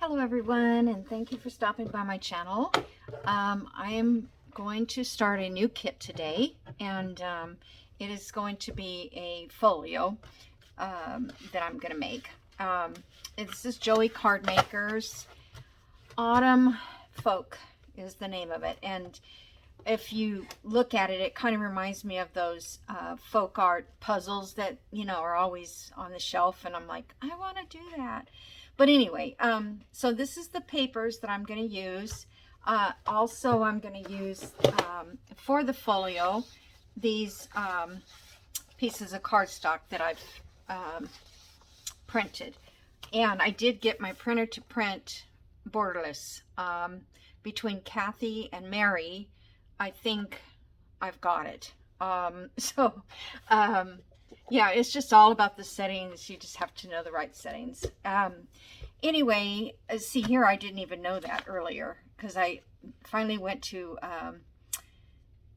Hello everyone, and thank you for stopping by my channel. I am going to start a new kit today, and it is going to be a folio that I'm going to make. This is Joey Card Makers. Autumn Folk is the name of it, and if you look at it, it kind of reminds me of those folk art puzzles that, are always on the shelf, and I'm like, I want to do that. But anyway, so this is the papers that I'm going to use. Also, I'm going to use, for the folio, these pieces of cardstock that I've printed. And I did get my printer to print borderless. Between Kathy and Mary, I think I've got it. Yeah, it's just all about the settings. You just have to know the right settings. Anyway, see here, I didn't even know that earlier because I finally went to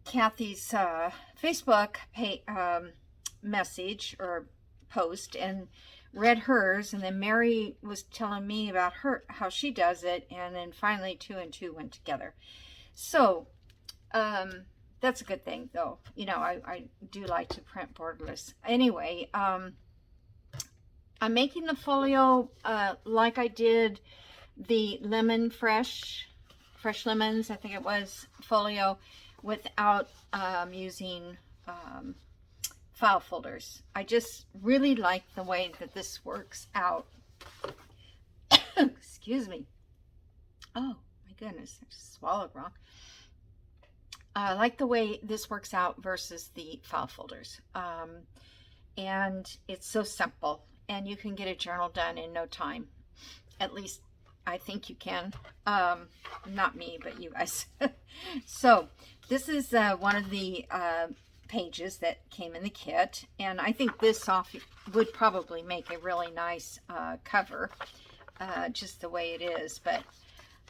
Kathy's Facebook message or post and read hers, and then Mary was telling me about how she does it, and then finally 2 and 2 went together. So that's a good thing, though. I do like to print borderless. Anyway, I'm making the folio like I did the fresh lemons, I think it was, folio, without using file folders. I just really like the way that this works out. Excuse me. Oh my goodness, I just swallowed wrong. I like the way this works out versus the file folders. And it's so simple, and you can get a journal done in no time. At least I think you can. Not me, but you guys. So this is one of the pages that came in the kit, and I think this would probably make a really nice cover, just the way it is. But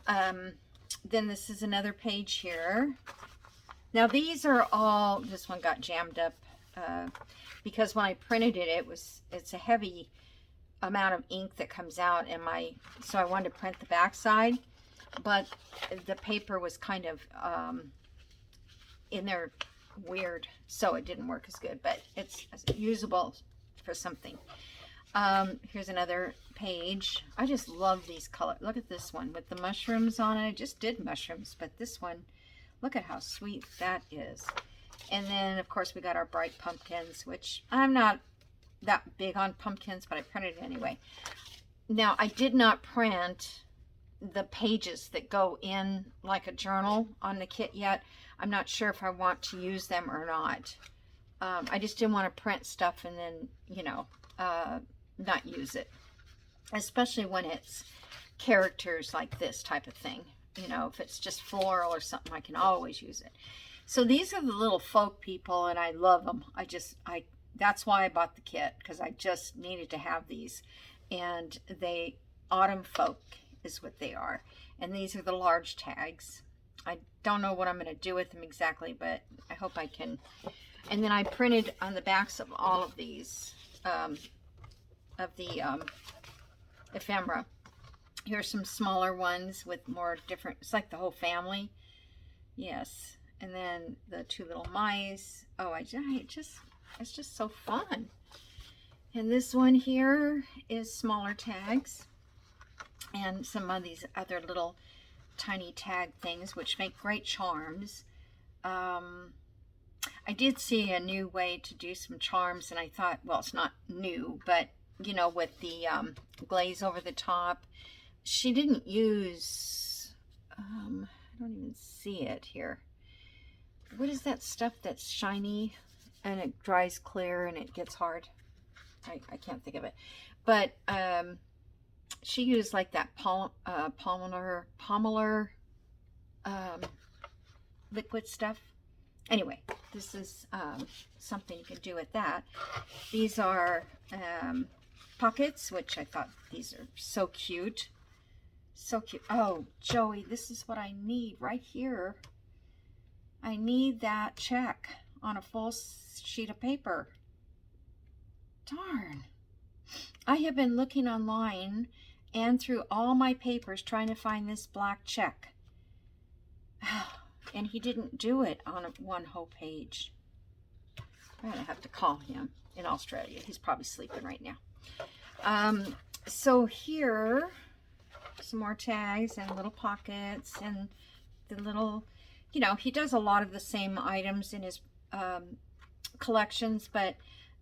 then this is another page here. Now these are all, this one got jammed up because when I printed it, it's a heavy amount of ink that comes out, and so I wanted to print the back side, but the paper was kind of in there weird, so it didn't work as good, but it's usable for something. Here's another page. I just love these colors. Look at this one with the mushrooms on it. I just did mushrooms, but this one, look at how sweet that is. And then, of course, we got our bright pumpkins, which I'm not that big on pumpkins, but I printed it anyway. Now, I did not print the pages that go in like a journal on the kit yet. I'm not sure if I want to use them or not. I just didn't want to print stuff and then, not use it. Especially when it's characters like this type of thing. If it's just floral or something, I can always use it. So these are the little folk people, and I love them. That's why I bought the kit, because I just needed to have these. And Autumn Folk is what they are. And these are the large tags. I don't know what I'm going to do with them exactly, but I hope I can. And then I printed on the backs of all of these, of the ephemera. Here's some smaller ones with more different, it's like the whole family. Yes. And then the 2 little mice. Oh, it's just so fun. And this one here is smaller tags. And some of these other little tiny tag things, which make great charms. I did see a new way to do some charms, and I thought, well, it's not new, but, with the glaze over the top. She didn't use, I don't even see it here. What is that stuff that's shiny and it dries clear and it gets hard? I can't think of it. But she used like that pomaler liquid stuff. Anyway, this is something you can do with that. These are pockets, which I thought these are so cute. So cute. Oh, Joey, this is what I need right here. I need that check on a full sheet of paper. Darn. I have been looking online and through all my papers trying to find this black check. And he didn't do it on one whole page. I'm gonna have to call him in Australia. He's probably sleeping right now. So here, some more tags and little pockets and the little, you know, he does a lot of the same items in his collections, but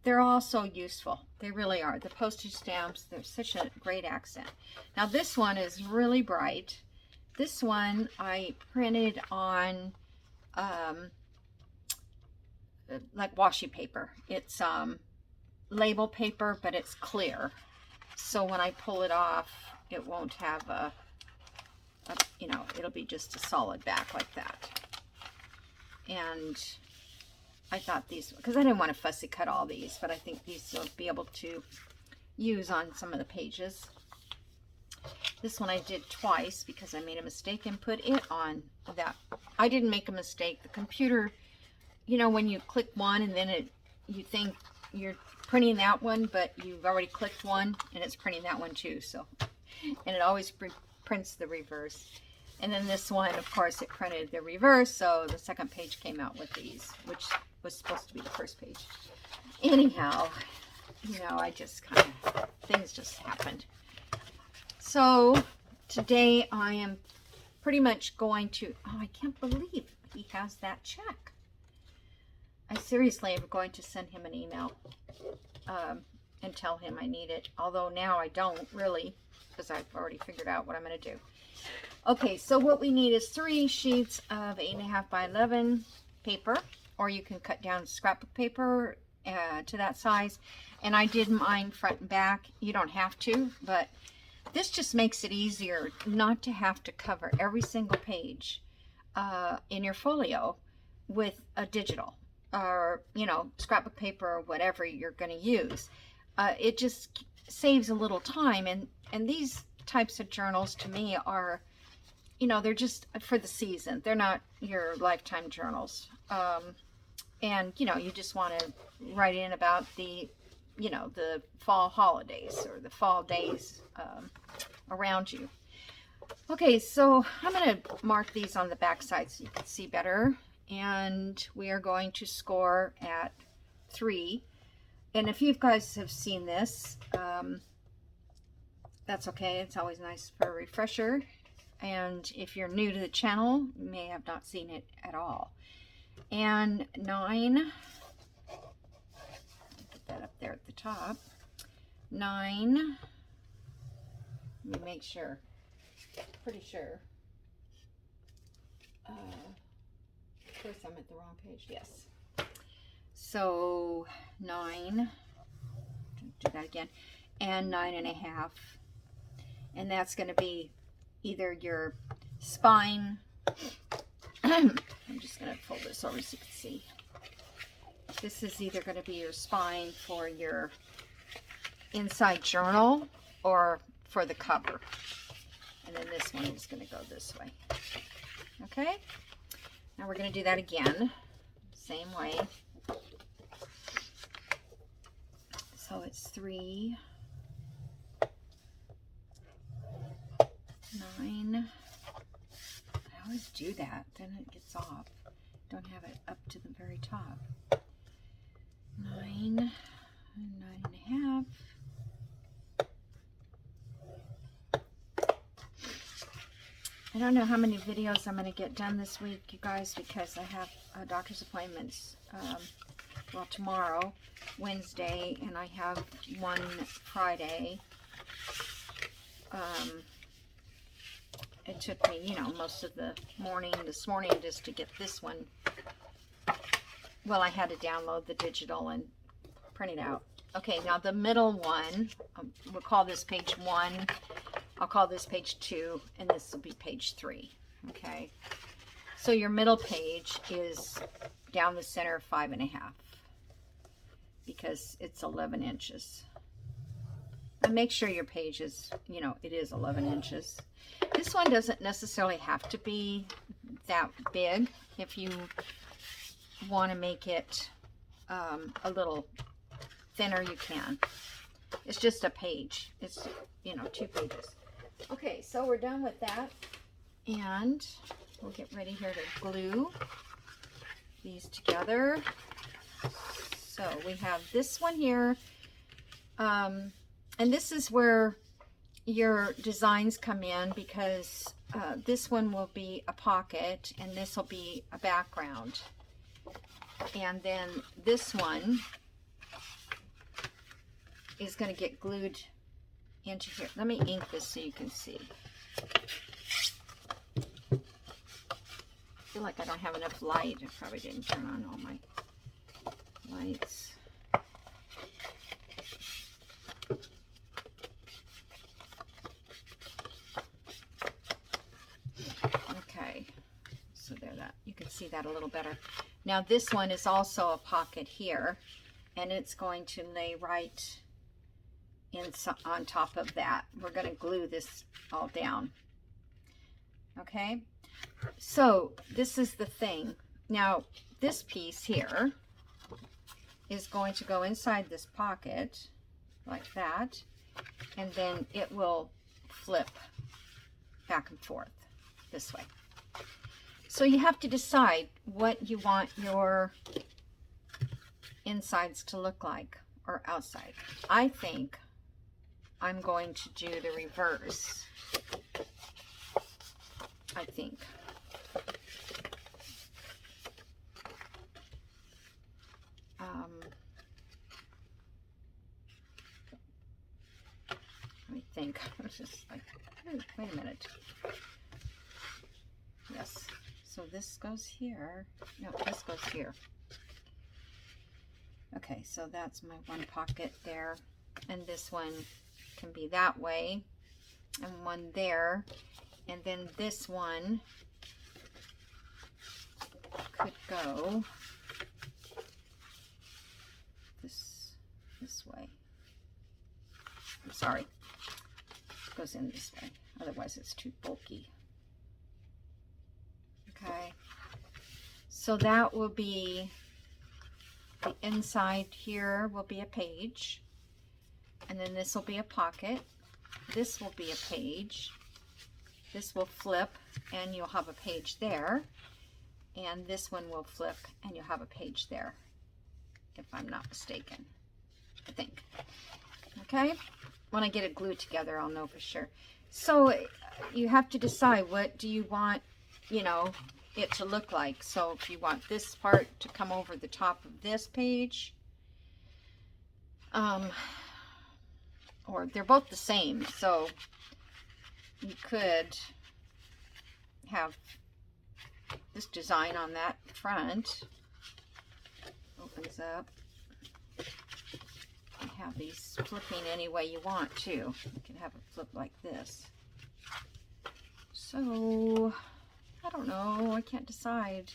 they're all so useful. They really are. The postage stamps, they're such a great accent. Now this one is really bright. This one I printed on like washi paper. It's label paper, but it's clear. So when I pull it off, it won't have a, you know, it'll be just a solid back like that. And I thought these, because I didn't want to fussy cut all these, but I think these you'll be able to use on some of the pages. This one I did twice because I made a mistake and put it on that. I didn't make a mistake. The computer, you know, when you click one and then you think you're printing that one, but you've already clicked one and it's printing that one too. So, and it always prints the reverse. And then this one, of course, it printed the reverse, so the second page came out with these, which was supposed to be the first page. Anyhow, you know, I just kind of, things just happened. So today I am pretty much going to, oh, I can't believe he has that check. I seriously am going to send him an email and tell him I need it, although now I don't really, because I've already figured out what I'm going to do. Okay, so what we need is 3 sheets of 8.5 by 11 paper, or you can cut down scrapbook paper to that size. And I did mine front and back. You don't have to, but this just makes it easier not to have to cover every single page in your folio with a digital or, you know, scrapbook paper or whatever you're going to use. It just saves a little time, and these types of journals to me are, you know, they're just for the season. They're not your lifetime journals. And, you know, you just want to write in about the, you know, the fall holidays or the fall days around you. Okay, so I'm going to mark these on the back side so you can see better. And we are going to score at 3. And if you guys have seen this, that's okay. It's always nice for a refresher. And if you're new to the channel, you may have not seen it at all. And 9, put that up there at the top. 9, let me make sure, pretty sure. Of course I'm at the wrong page, yes. So 9, do that again, and 9.5. And that's going to be either your spine. I'm just going to fold this over so you can see. This is either going to be your spine for your inside journal or for the cover. And then this one is going to go this way. Okay? Now we're going to do that again. Same way. So it's 3, 9. I always do that, then it gets off. Don't have it up to the very top. 9 and 9.5. I don't know how many videos I'm going to get done this week, you guys, because I have doctor's appointments. Well, tomorrow, Wednesday, and I have one Friday. It took me, you know, most of the morning this morning just to get this one. Well, I had to download the digital and print it out. Okay, now the middle one, we'll call this page 1. I'll call this page 2, and this will be page 3. Okay, so your middle page is down the center 5.5 because it's 11 inches. And make sure your page is, you know, it is 11 inches. This one doesn't necessarily have to be that big. If you want to make it a little thinner, you can. It's just a page. It's, you know, 2 pages. Okay, so we're done with that. And we'll get ready here to glue these together. So we have this one here. And this is where your designs come in, because this one will be a pocket and this will be a background. And then this one is going to get glued into here. Let me ink this so you can see. I feel like I don't have enough light. I probably didn't turn on all my lights. Okay, so there, that you can see that a little better. Now this one is also a pocket here, and it's going to lay right in on top of that. We're going to glue this all down. Okay, so this is the thing. Now this piece here is going to go inside this pocket like that, and then it will flip back and forth this way. So you have to decide what you want your insides to look like, or outside. I think I'm going to do the reverse. I think. It's just like, wait a minute. Yes. So this goes here. No, this goes here. Okay, so that's my one pocket there. And this one can be that way. And one there. And then this one could go this way. I'm sorry. It goes in this way. Otherwise it's too bulky. Okay. So that will be, the inside here will be a page. And then this will be a pocket. This will be a page. This will flip and you'll have a page there. And this one will flip and you'll have a page there, if I'm not mistaken, I think. Okay, when I get it glued together, I'll know for sure. So you have to decide, what do you want, you know, it to look like. So if you want this part to come over the top of this page, or they're both the same, so you could have this design on that front. Opens up. You have these flipping any way you want to. You can have it flip like this. So I don't know. I can't decide.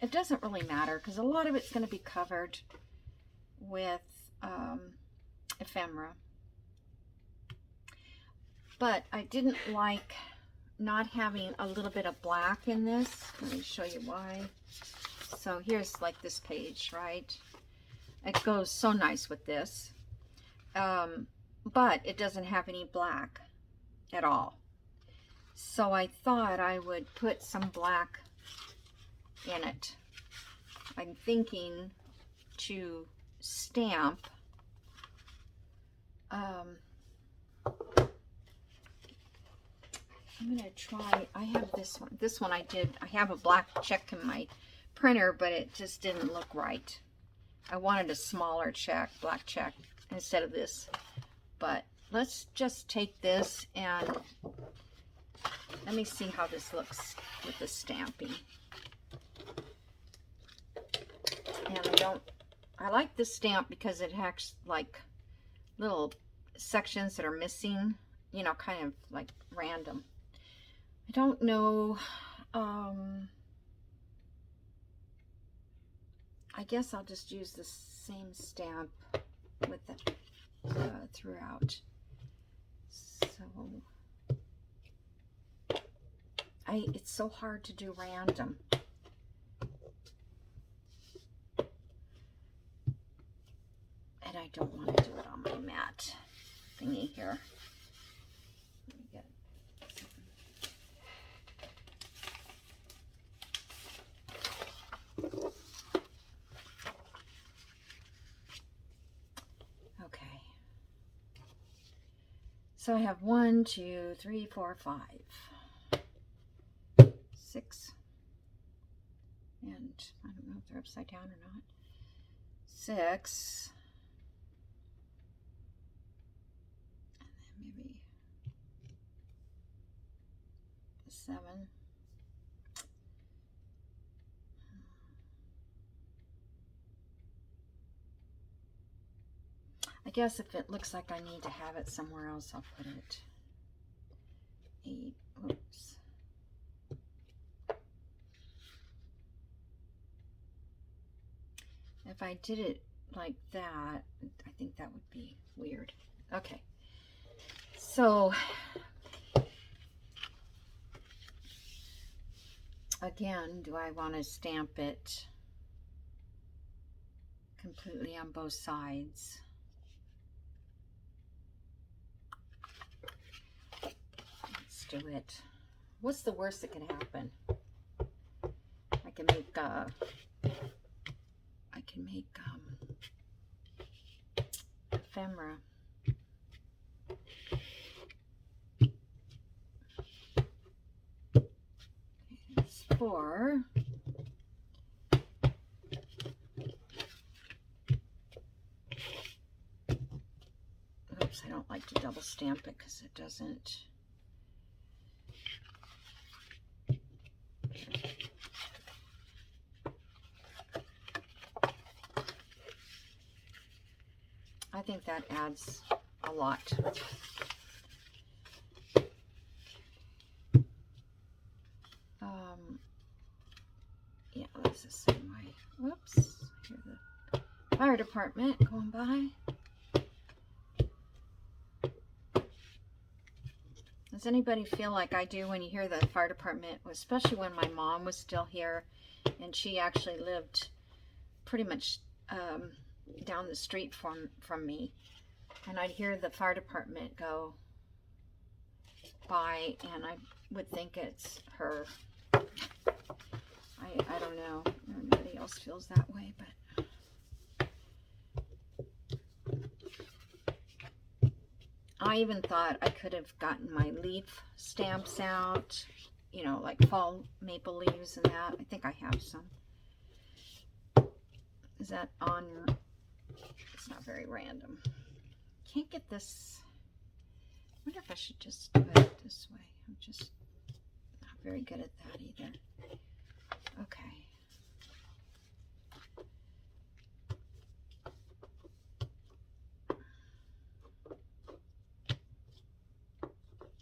It doesn't really matter, because a lot of it's going to be covered with ephemera. But I didn't like not having a little bit of black in this. Let me show you why. So here's like this page, right? It goes so nice with this. But it doesn't have any black at all. So I thought I would put some black in it. I'm thinking to stamp I'm gonna try, I have this one. This one I have a black check in my printer, but it just didn't look right. I wanted a smaller check, black check, instead of this. But let's just take this and let me see how this looks with the stamping. And I like this stamp because it has like little sections that are missing, you know, kind of like random. I don't know, I guess I'll just use the same stamp with it throughout. So, it's so hard to do random. And don't want to do it on my mat thingy here. Let me get okay. So I have 1, 2, 3, 4, 5, 6, and I don't know if they're upside down or not. 6, and then maybe 7. I guess if it looks like I need to have it somewhere else, I'll put it 8. Oops. If I did it like that, I think that would be weird. Okay. So again, do I want to stamp it completely on both sides? Let's do it. What's the worst that can happen? I can make ephemera. It's 4. Oops, I don't like to double stamp it because it doesn't. I think that adds a lot. Yeah, that's the same way. Whoops. Hear the fire department going by. Does anybody feel like I do when you hear the fire department, especially when my mom was still here and she actually lived pretty much down the street from me, and I'd hear the fire department go by and I would think it's her. I don't know if anybody else feels that way, but I even thought I could have gotten my leaf stamps out, you know, like fall maple leaves and that. I think I have some. Is that on? It's not very random. Can't get this. I wonder if I should just do it this way. I'm just not very good at that either. Okay.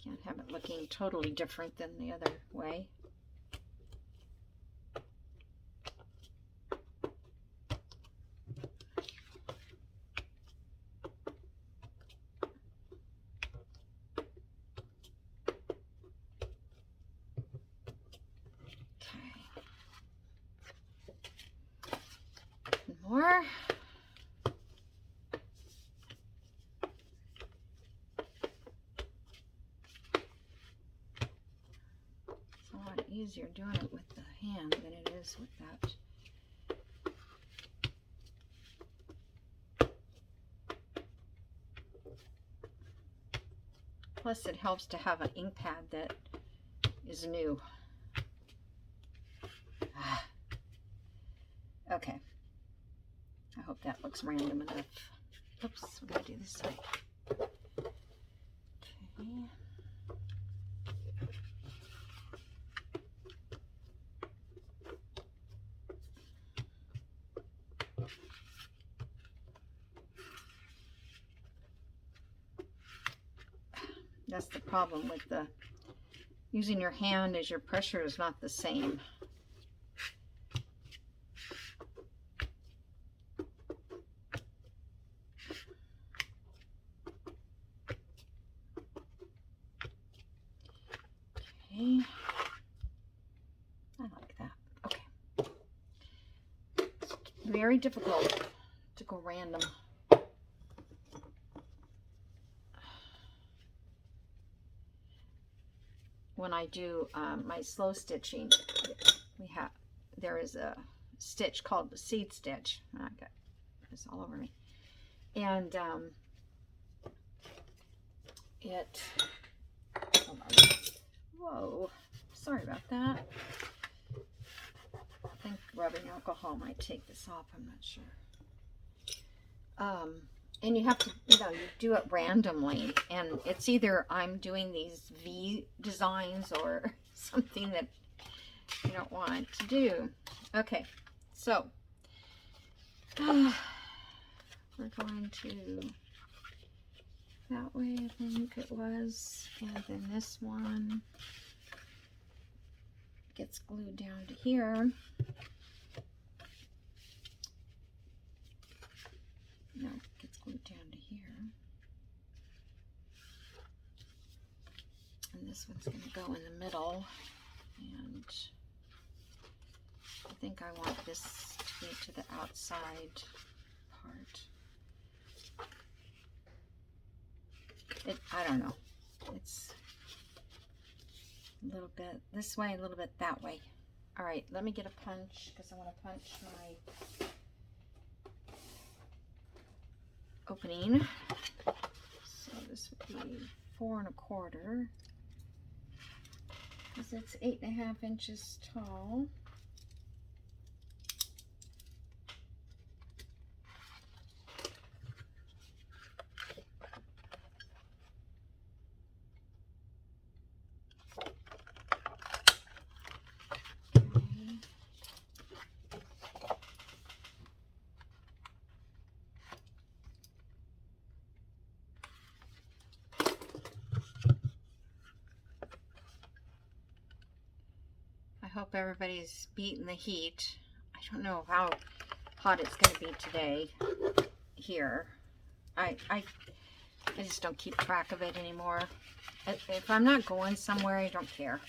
Can't have it looking totally different than the other way. More. It's a lot easier doing it with the hand than it is with that. Plus it helps to have an ink pad that is new. Okay. I hope that looks random enough. Oops, we're going to do this side. Okay. That's the problem with the using your hand, as your pressure is not the same. Okay. I like that. Okay. It's very difficult to go random. when I do my slow stitching, there is a stitch called the seed stitch. I got this all over me. And hold on. Whoa, sorry about that. I think rubbing alcohol might take this off, I'm not sure. And you have to, you do it randomly, and it's either I'm doing these V designs or something that you don't want to do. Okay, so we're going to that way, I think it was, and then this one gets glued down to here. No, it gets glued down to here. And this one's going to go in the middle. And I think I want this to be to the outside part. I don't know. It's a little bit this way, a little bit that way. All right, let me get a punch because I want to punch my opening. So this would be 4 1/4 because it's 8 1/2 inches tall. I hope everybody's beating the heat. I don't know how hot it's going to be today here. I just don't keep track of it anymore. If I'm not going somewhere, I don't care.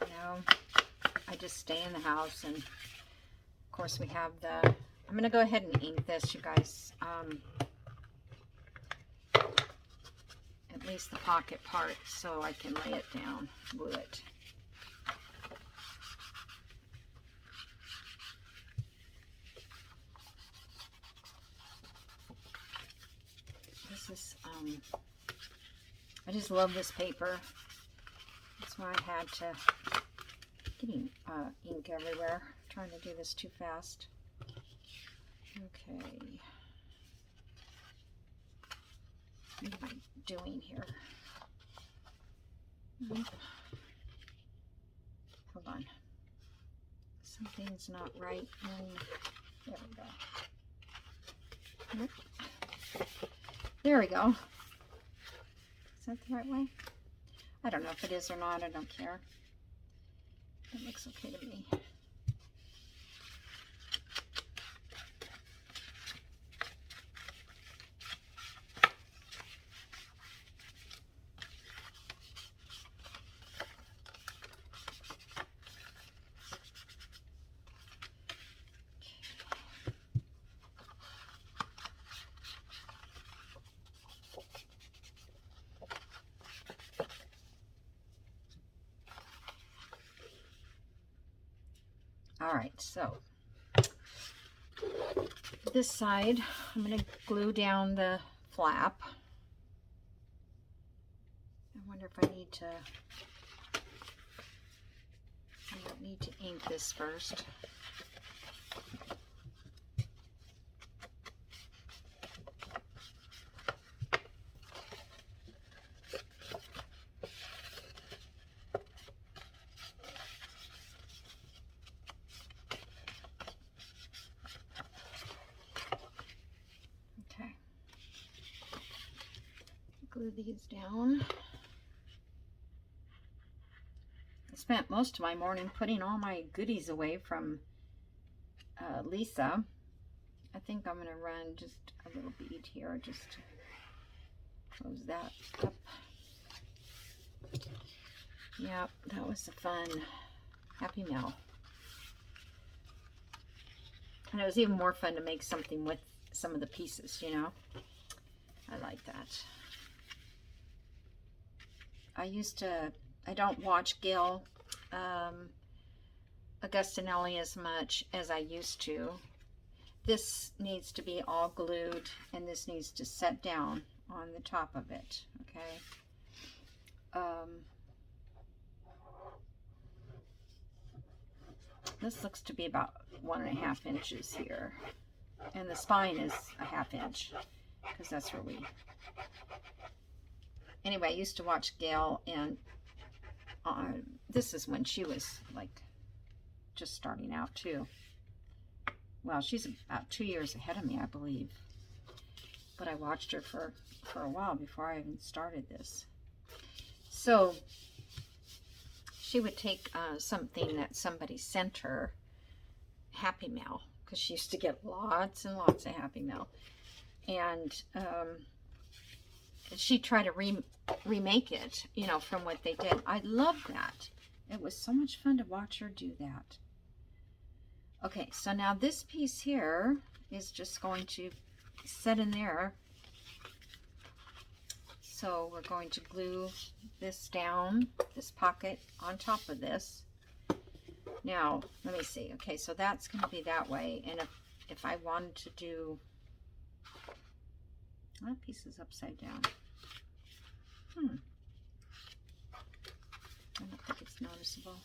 You know, I just stay in the house, and of course we have the, I'm going to go ahead and ink this, you guys. At least the pocket part, so I can lay it down, glue it. This is, I just love this paper. That's why I had to, getting ink everywhere, trying to do this too fast. Okay. What am I doing here? Hold on. Something's not right. There we go. Nope. There we go. Is that the right way? I don't know if it is or not. I don't care. It looks okay to me. All right, so this side, I'm going to glue down the flap. I wonder if I need to, I don't need to ink this first. Glue these down. I spent most of my morning putting all my goodies away from Lisa. I think I'm going to run just a little bead here just to close that up. Yeah, that was a fun Happy Meal. And it was even more fun to make something with some of the pieces, you know. I like that. I used to I don't watch Gail Augustinelli as much as I used to. This needs to be all glued, and this needs to set down on the top of it, okay? This looks to be about 1.5 inches here, and the spine is a 1/2 inch, because that's where we... Anyway, I used to watch Gail, and this is when she was like just starting out too. Well, she's about 2 years ahead of me, I believe. But I watched her for a while before I even started this. So she would take something that somebody sent her, Happy Mail, because she used to get lots and lots of Happy Mail. And she'd try to remake it, you know, from what they did. I loved that. It was so much fun to watch her do that. Okay, so now this piece here is just going to set in there. So we're going to glue this down, this pocket on top of this. Now, let me see. Okay, so that's going to be that way. And if I wanted to do... That piece is upside down. I don't think it's noticeable.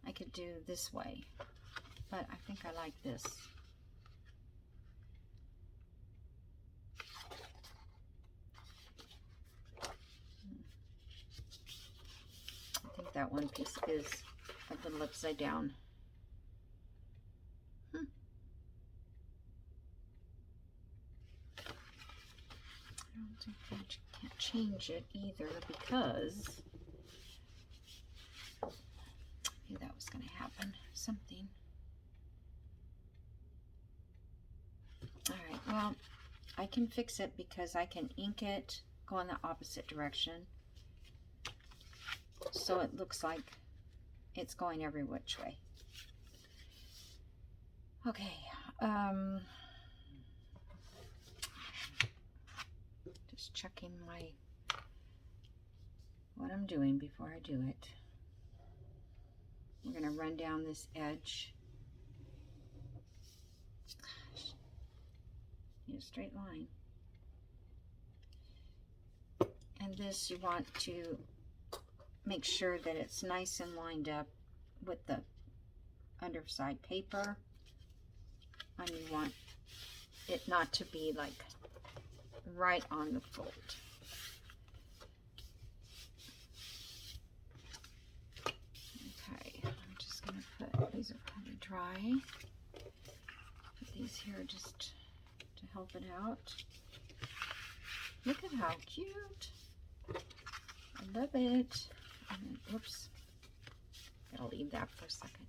I could do this way, but I think I like this. I think that one piece is a little upside down. I don't think I can't change it either, because I knew that was going to happen. Something. Alright, well, I can fix it because I can ink it, go in the opposite direction, so it looks like it's going every which way. Okay, just checking what I'm doing before I do it. We're going to run down this edge. Gosh, need a straight line. And this, you want to make sure that it's nice and lined up with the underside paper. And you want it not to be like right on the fold. Okay, I'm just going to put, these are probably dry. Put these here just to help it out. Look at how cute. I love it. And then, whoops. I'll leave that for a second.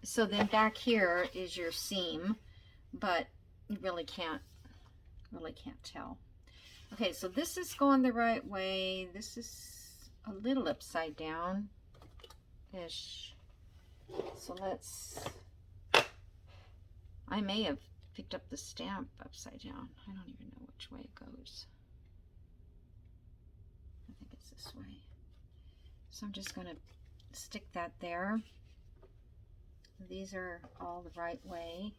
So then back here is your seam, but you really can't tell. Okay, so this is going the right way. This is a little upside down ish. So I may have picked up the stamp upside down. I don't even know which way it goes. I think it's this way. So I'm just going to stick that there. These are all the right way.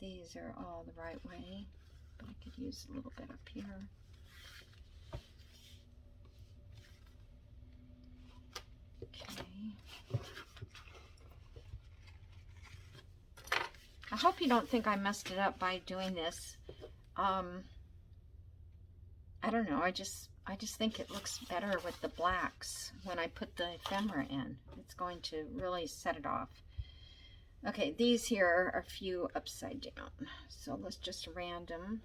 These are all the right way, but I could use a little bit up here. Okay. I hope you don't think I messed it up by doing this. I don't know, I just think it looks better with the blacks when I put the ephemera in. It's going to really set it off. Okay, these here are a few upside down. So let's just random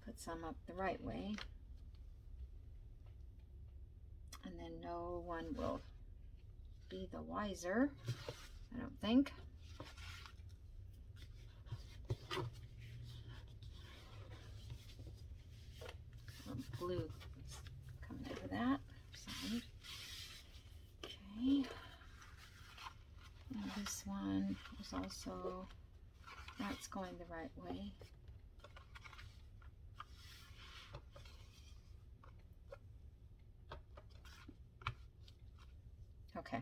put some up the right way. And then no one will be the wiser, I don't think. Blue coming over that side. Okay. And this one is also That's going the right way. Okay.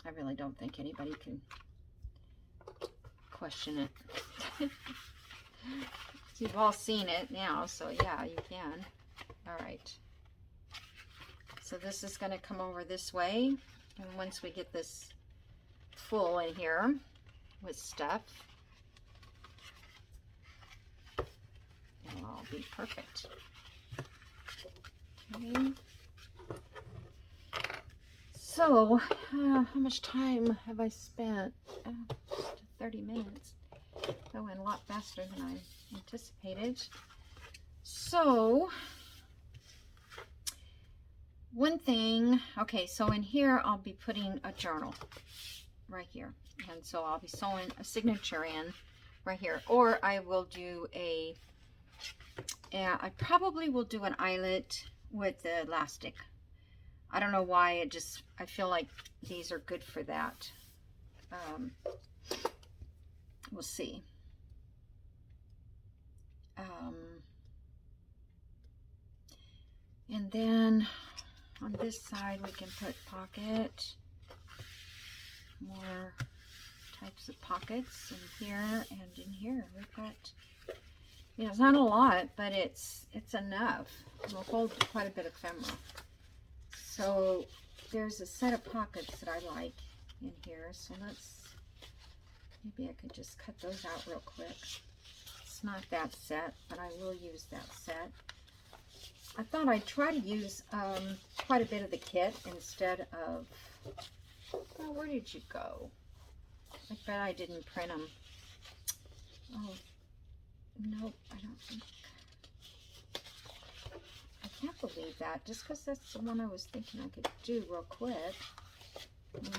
I really don't think anybody can question it. You've all seen it now, so yeah, you can. All right. So this is going to come over this way. And once we get this full in here with stuff, it'll all be perfect. Okay. So, how much time have I spent? Just 30 minutes. That went a lot faster than I anticipated. So, one thing, okay, so in here I'll be putting a journal right here. And so I'll be sewing a signature in right here. Or I will do I probably will do an eyelet with the elastic. I don't know why, I feel like these are good for that. We'll see. And then on this side we can put pocket, more types of pockets in here and in here. We've got, you know, it's not a lot, but it's enough. It'll hold quite a bit of ephemera. So there's a set of pockets that I like in here. So maybe I could just cut those out real quick. It's not that set, but I will use that set. I thought I'd try to use quite a bit of the kit instead of, oh, where did you go? I bet I didn't print them. Oh, nope, I don't think. I can't believe that, just because that's the one I was thinking I could do real quick.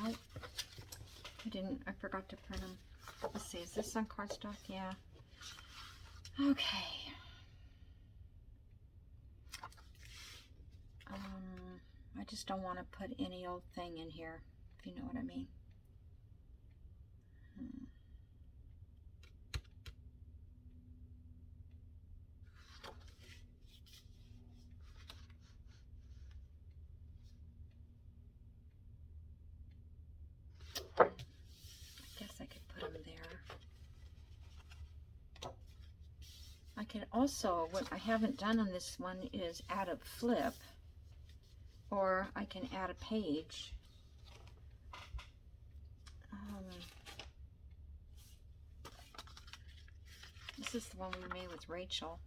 Nope, I didn't. I forgot to print them. Let's see, is this on cardstock? Yeah. Okay. I just don't want to put any old thing in here, if you know what I mean. I guess I could put them there. I could also, what I haven't done on this one is add a flip, or I can add a page. This is the one we made with Rachel.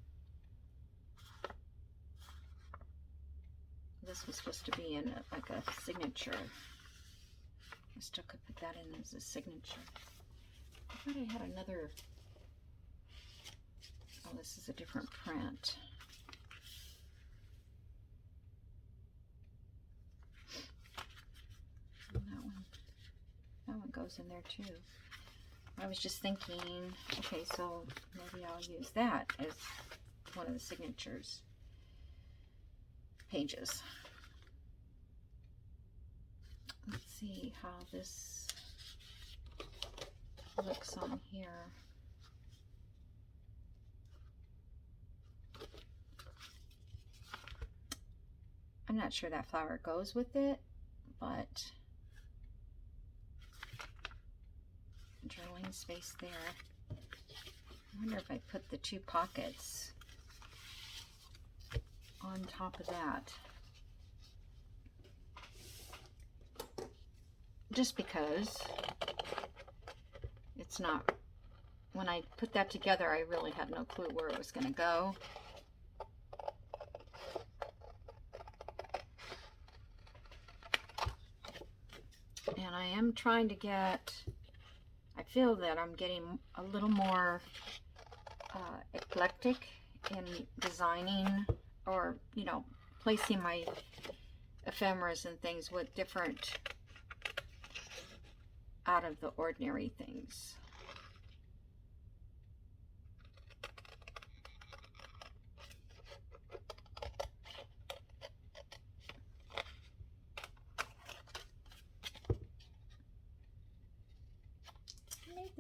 This was supposed to be in like a signature. I still could put that in as a signature. I thought I had another. Oh, this is a different print. And that one goes in there too. I was just thinking, okay, so maybe I'll use that as one of the signatures pages. Let's see how this looks on here. I'm not sure that flower goes with it, but drawing space there. I wonder if I put the two pockets on top of that. Just because it's not, when I put that together, I really had no clue where it was going to go. And I am trying to get, I feel that I'm getting a little more eclectic in designing, or, you know, placing my ephemeras and things with different out of the ordinary things.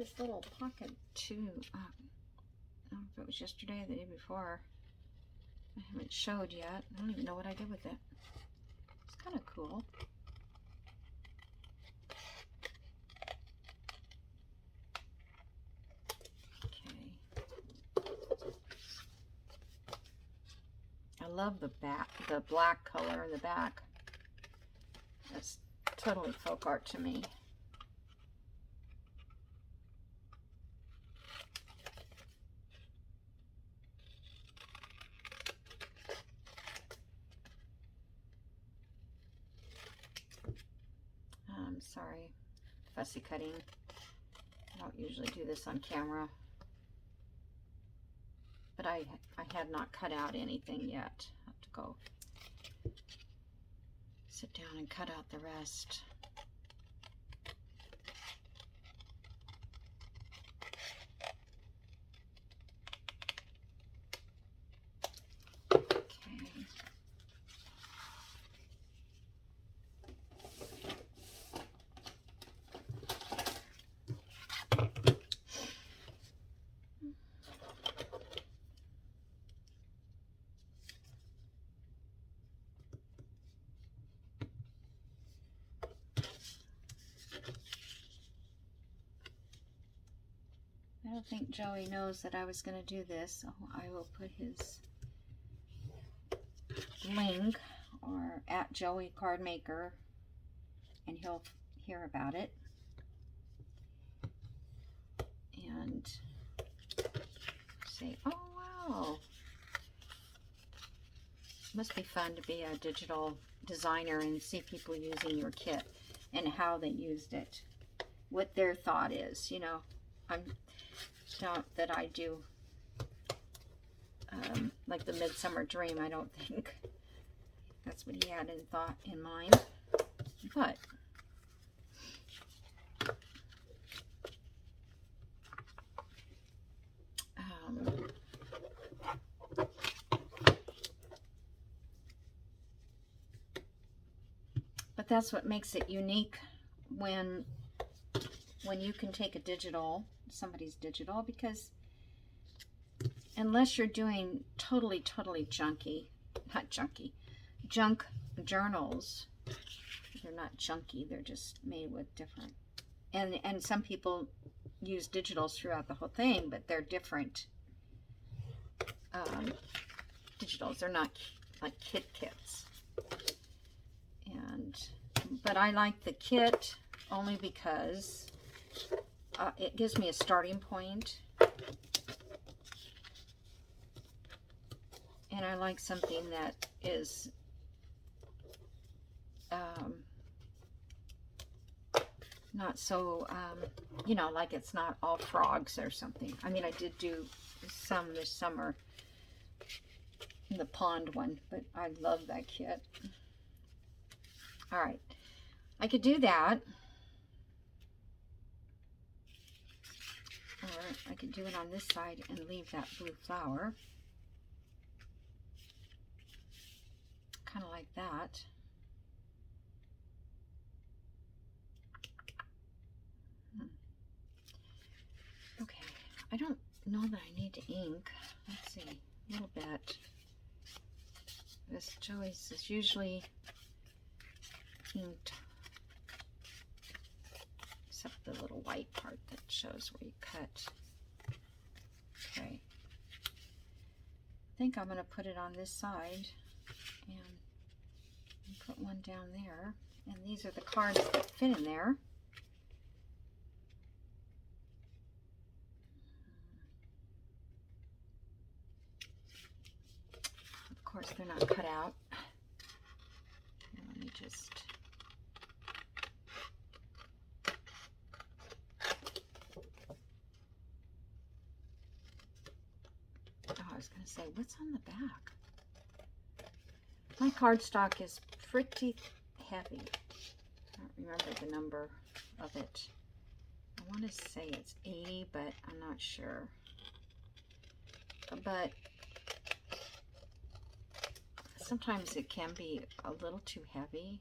this little pocket too. I don't know if it was yesterday or the day before. I haven't showed yet. I don't even know what I did with it. It's kind of cool. Okay. I love the back, the black color in the back. That's totally folk art to me. Sorry, fussy cutting. I don't usually do this on camera, but I had not cut out anything yet. I have to go sit down and cut out the rest. I don't think Joey knows that I was going to do this, so I will put his link or at Joey Card Maker, and he'll hear about it. And say, oh wow, must be fun to be a digital designer and see people using your kit and how they used it, what their thought is. You know, I'm not that I do like the Midsummer Dream. I don't think that's what he had in mind, but that's what makes it unique when you can take a digital, somebody's digital, because unless you're doing totally junk journals, they're not junky, they're just made with different, and some people use digitals throughout the whole thing, but they're different digitals. They're not like kits. But I like the kit only because it gives me a starting point, and I like something that is not so you know, like it's not all frogs or something. I mean, I did do some this summer, the pond one, but I love that kit. All right, I could do that, or I could do it on this side and leave that blue flower, kind of like that. Okay, I don't know that I need to ink. Let's see, a little bit. This Joey's is usually inked, except the little white part that shows where you cut. Okay, I think I'm going to put it on this side and put one down there, and these are the cards that fit in there. Of course, they're not cut out. Let me just I was going to say, what's on the back? My cardstock is pretty heavy. I don't remember the number of it. I want to say it's 80, but I'm not sure. But sometimes it can be a little too heavy.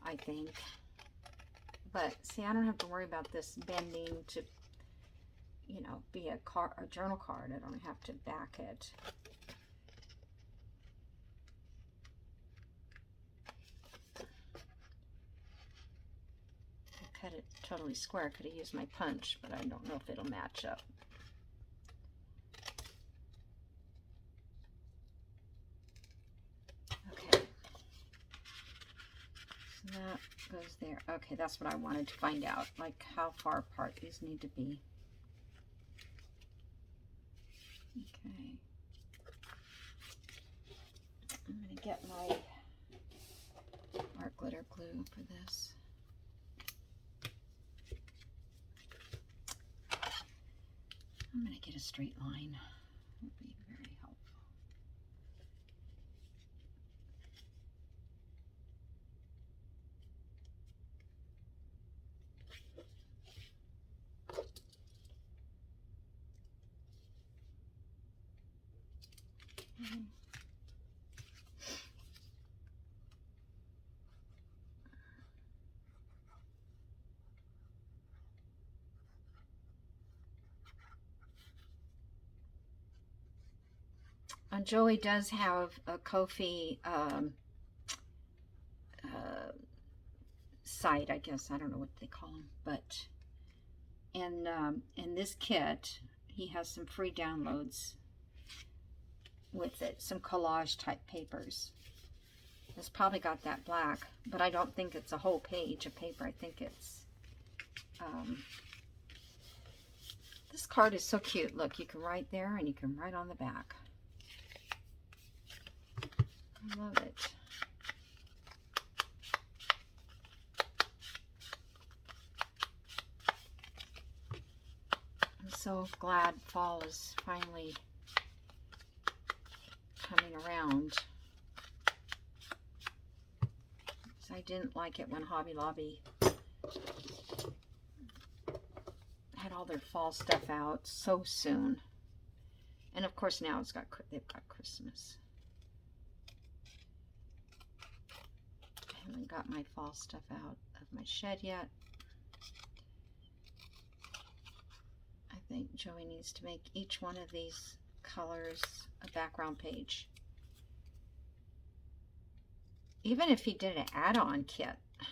I I think. But see, I don't have to worry about this bending to, you know, be a journal card. I don't have to back it. I cut it totally square. Could have used my punch, but I don't know if it'll match up. Okay. So that goes there. Okay, that's what I wanted to find out, like how far apart these need to be. Okay. I'm going to get my art glitter glue for this. I'm going to get a straight line. That would be very helpful. Joey does have a Ko-fi site, I guess. I don't know what they call them, but in this kit, he has some free downloads with it, some collage type papers. It's probably got that black, but I don't think it's a whole page of paper. I think it's this card is so cute. Look, you can write there and you can write on the back. I love it. I'm so glad fall is finally coming around. I didn't like it when Hobby Lobby had all their fall stuff out so soon. And of course now they've got Christmas. I haven't got my fall stuff out of my shed yet. I think Joey needs to make each one of these colors a background page. Even if he did an add-on kit, I'm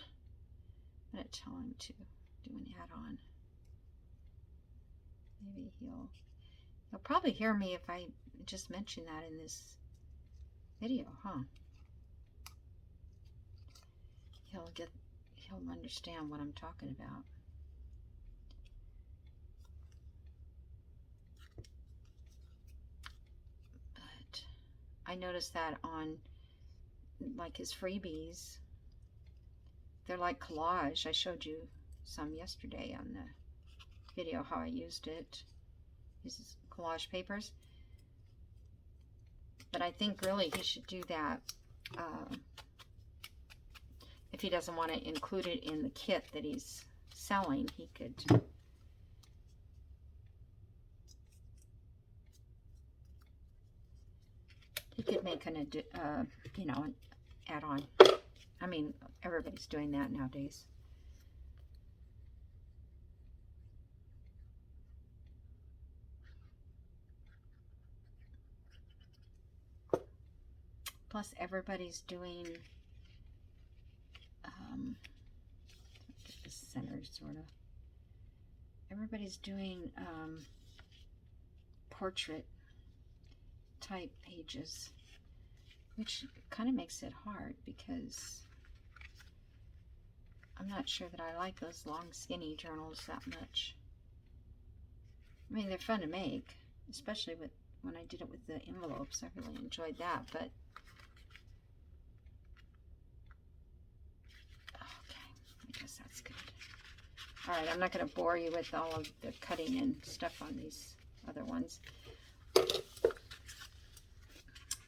going to tell him to do an add-on. Maybe he'll probably hear me if I just mention that in this video, huh? He'll understand what I'm talking about. But I noticed that on like his freebies, they're like collage. I showed you some yesterday on the video how I used it. His collage papers. But I think really he should do that if he doesn't want to include it in the kit that he's selling. He could make an you know, an add-on. I mean, everybody's doing that nowadays. Plus, everybody's doing get the center sort of. Everybody's doing portrait type pages, which kind of makes it hard because I'm not sure that I like those long skinny journals that much. I mean, they're fun to make, especially when I did it with the envelopes. I really enjoyed that, but okay, I guess that's good. All right, I'm not going to bore you with all of the cutting and stuff on these other ones.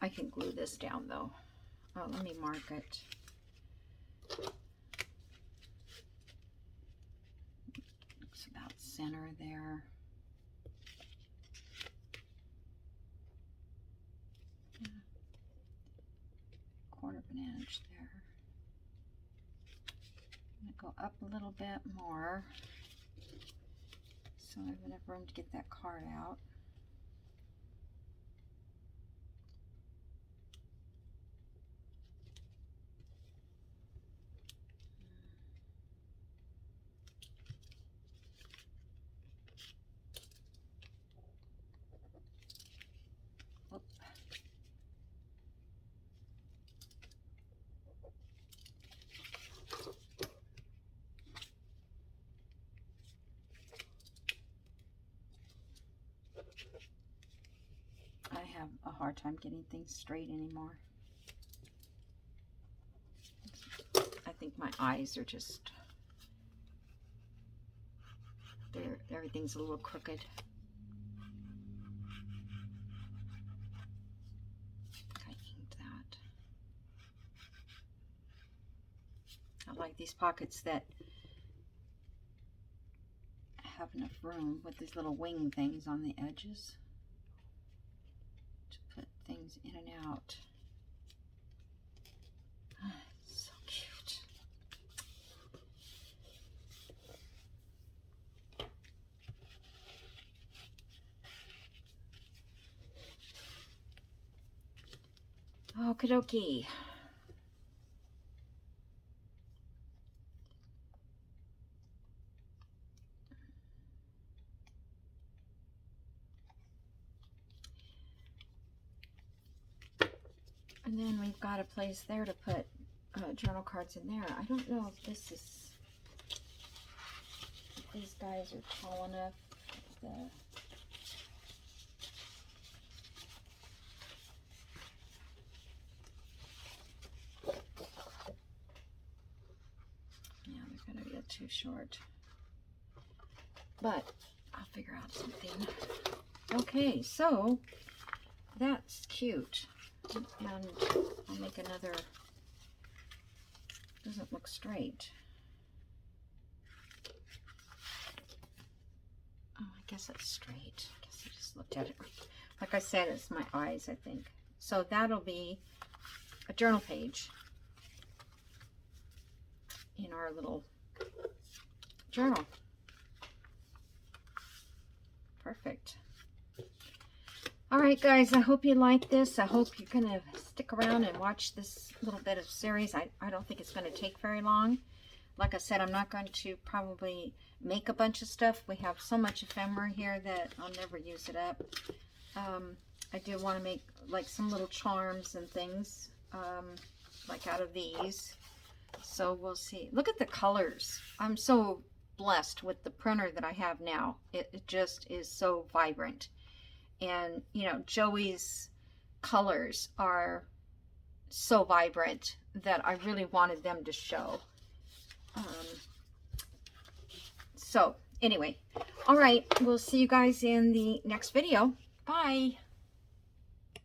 I can glue this down though. Oh, let me mark it. Looks about center there. Yeah. 1/4 inch there. go up a little bit more so I have enough room to get that card out. Oop. I have a hard time getting things straight anymore. I think my eyes are just, everything's a little crooked. I inked that. I like these pockets that have enough room with these little wing things on the edges to put things in and out. So cute. Okie dokie. And then we've got a place there to put journal cards in there. I don't know if this is, if these guys are tall enough. Yeah, they're going to be too short. But I'll figure out something. Okay, so that's cute. And I'll make another, doesn't look straight. Oh, I guess it's straight. I guess I just looked at it. Like I said, it's my eyes, I think. So that'll be a journal page in our little journal. Perfect. All right, guys, I hope you like this. I hope you're going to stick around and watch this little bit of series. I don't think it's going to take very long. Like I said, I'm not going to probably make a bunch of stuff. We have so much ephemera here that I'll never use it up. I do want to make like some little charms and things like out of these. So we'll see. Look at the colors. I'm so blessed with the printer that I have now. It just is so vibrant. And, you know, Joey's colors are so vibrant that I really wanted them to show. So, anyway. All right. We'll see you guys in the next video. Bye.